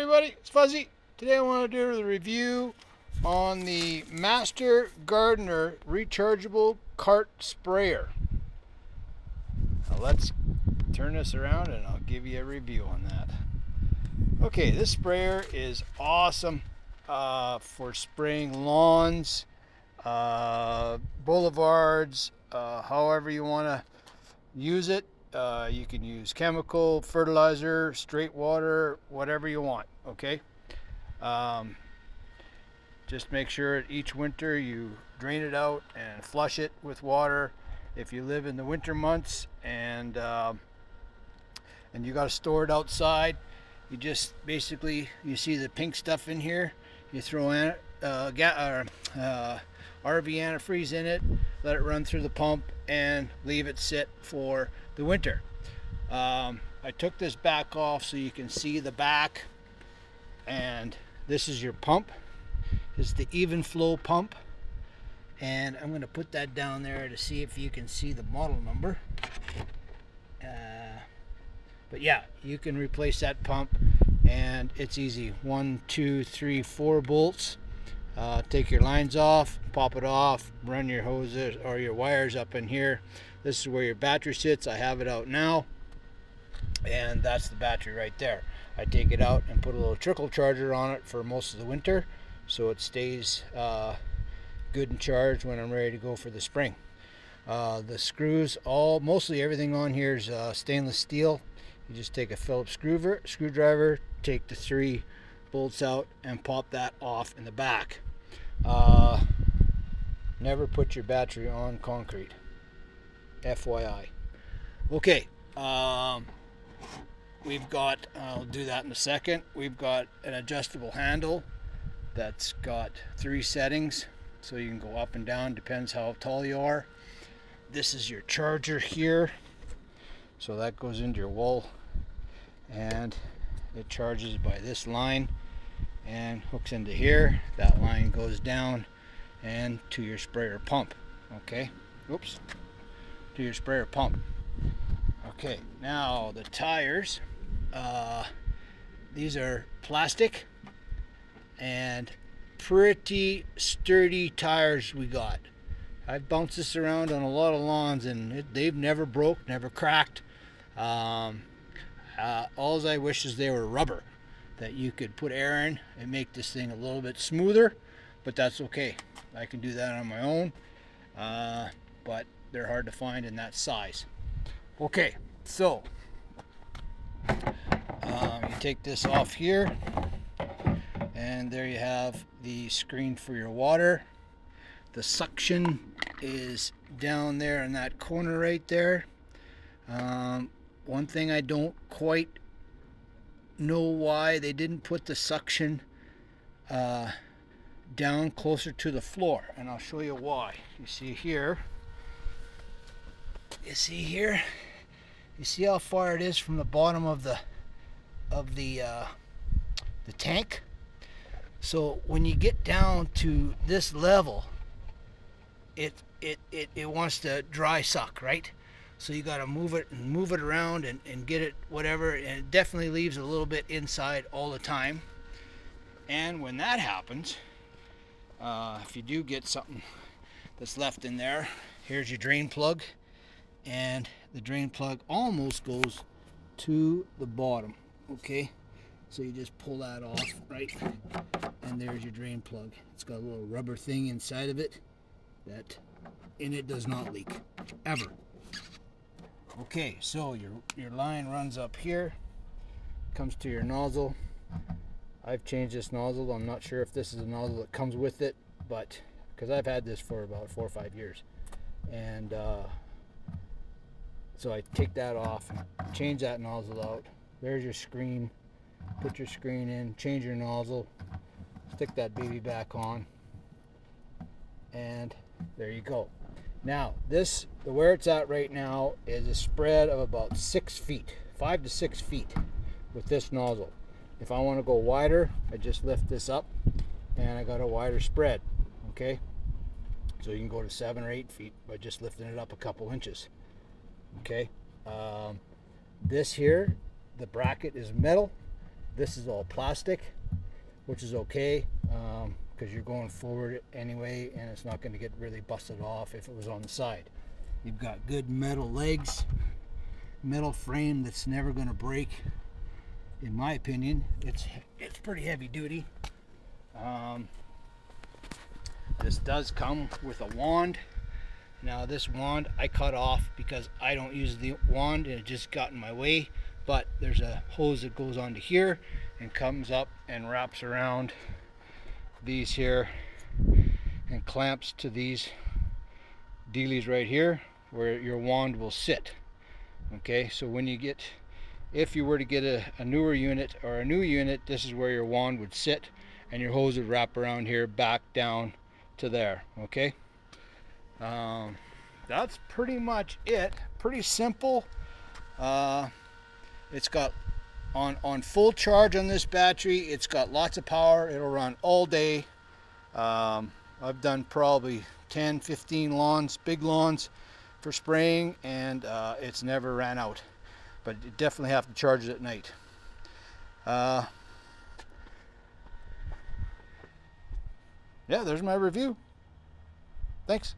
everybody, it's Fuzzy. Today I want to do the review on the Master Gardener Rechargeable Cart Sprayer. Now let's turn this around and I'll give you a review on that. Okay, this sprayer is awesome for spraying lawns, boulevards, however you want to use it. You can use chemical, fertilizer, straight water, whatever you want, okay? Just make sure each winter you drain it out and flush it with water. If you live in the winter months and you got to store it outside, you just basically, you see the pink stuff in here, you throw RV antifreeze in it, let it run through the pump and leave it sit for the winter. I took this back off so you can see the back, and this is your pump. It's the even flow pump, and I'm going to put that down there to see if you can see the model number. But yeah, you can replace that pump and it's easy. 1, 2, 3, 4 bolts. Take your lines off, pop it off, run your hoses or your wires up in here. This is where your battery sits. I have it out now, and that's the battery right there. I take it out and put a little trickle charger on it for most of the winter, so it stays good and charged when I'm ready to go for the spring. The screws, mostly everything on here is stainless steel. You just take a Phillips screwdriver, take the 3 bolts out and pop that off in the back. Never put your battery on concrete, FYI. Okay, we've got, I'll do that in a second, we've got an adjustable handle that's got 3 settings, so you can go up and down, depends how tall you are. This is your charger here, so that goes into your wall and it charges by this line and hooks into here. That line goes down and to your sprayer pump. Okay, oops, to your sprayer pump. Okay, now the tires, these are plastic and pretty sturdy tires we got. I've bounced this around on a lot of lawns and they've never broke, never cracked. All I wish is they were rubber, that you could put air in and make this thing a little bit smoother, but that's okay. I can do that on my own, but they're hard to find in that size. Okay, so you take this off here, and there you have the screen for your water. The suction is down there in that corner right there. One thing I don't quite know why they didn't put the suction down closer to the floor, and I'll show you why. You see here, you see how far it is from the bottom of the tank. So when you get down to this level, it wants to dry suck, right? So you got to move it around and get it whatever, and it definitely leaves a little bit inside all the time. And when that happens, if you do get something that's left in there, here's your drain plug, and the drain plug almost goes to the bottom. Okay, so you just pull that off, right, and there's your drain plug. It's got a little rubber thing inside of it that, and it does not leak ever. Okay, so your line runs up here, comes to your nozzle. I've changed this nozzle. I'm not sure if this is a nozzle that comes with it, but because I've had this for about 4 or 5 years, and so I take that off, change that nozzle out. There's your screen. Put your screen in, change your nozzle, stick that baby back on, and there you go. Now where it's at right now is a spread of about 6 feet, 5 to 6 feet with this nozzle. If I want to go wider, I just lift this up and I got a wider spread. Okay, so you can go to 7 or 8 feet by just lifting it up a couple inches. Okay, this here, the bracket is metal This is all plastic, which is okay, because you're going forward anyway, and it's not going to get really busted off if it was on the side. You've got good metal legs, metal frame that's never going to break, in my opinion. It's pretty heavy duty. This does come with a wand. Now this wand I cut off because I don't use the wand and it just got in my way, but there's a hose that goes onto here and comes up and wraps around these here and clamps to these dealies right here where your wand will sit. Okay, so when you get, if you were to get a newer unit or a new unit, this is where your wand would sit and your hose would wrap around here back down to there. Okay, that's pretty much it. Pretty simple. It's got on full charge on this battery, it's got lots of power. It'll run all day. I've done probably 10-15 lawns, big lawns, for spraying, and it's never ran out, but you definitely have to charge it at night. Yeah, there's my review. Thanks.